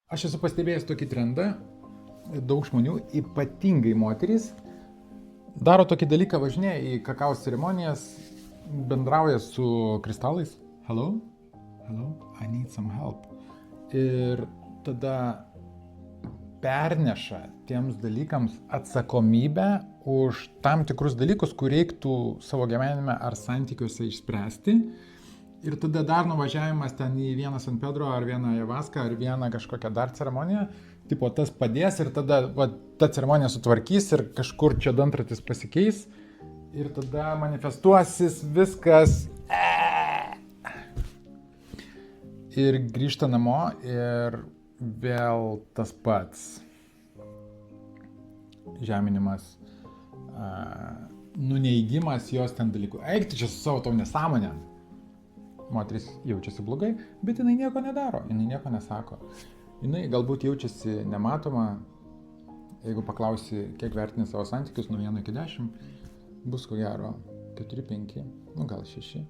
Aš esu pastebėjęs tokį trendą, daug žmonių, ypatingai moterys, daro tokį dalyką, važinėja į kakao ceremonijas, bendrauja su kristalais. Hello, I need some help. Ir tada perneša tiems dalykams atsakomybę už tam tikrus dalykus, kur reiktų savo gyvenime ar santykiuose išspręsti. Ir tada dar nuvažiavimas ten į vieną San Pedro ar vieną Javaską ar vieną kažkokią dar ceremoniją, tipo tas padės ir tada ta ceremonija sutvarkys ir kažkur čia dantratis pasikeis ir tada manifestuosis viskas. Ir grįžta namo ir vėl tas pats žeminimas, nuneigimas jos ten dalykų. Eik tu čia su savo tom nesąmonę. Moteris jaučiasi blogai, bet jinai nieko nedaro, jinai nieko nesako. Jinai galbūt jaučiasi nematoma, jeigu paklausi, kiek vertini savo santykius nuo 1 iki 10, bus ko gero 4, 5, gal 6.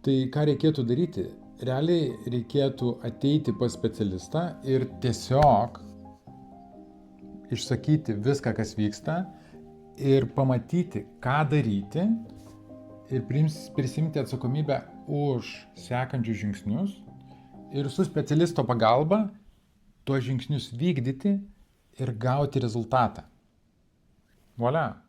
Tai ką reikėtų daryti? Realiai reikėtų ateiti pas specialistą ir tiesiog išsakyti viską, kas vyksta ir pamatyti, ką daryti ir prisimti atsakomybę už sekančius žingsnius ir su specialisto pagalba tuos žingsnius vykdyti ir gauti rezultatą. Volia.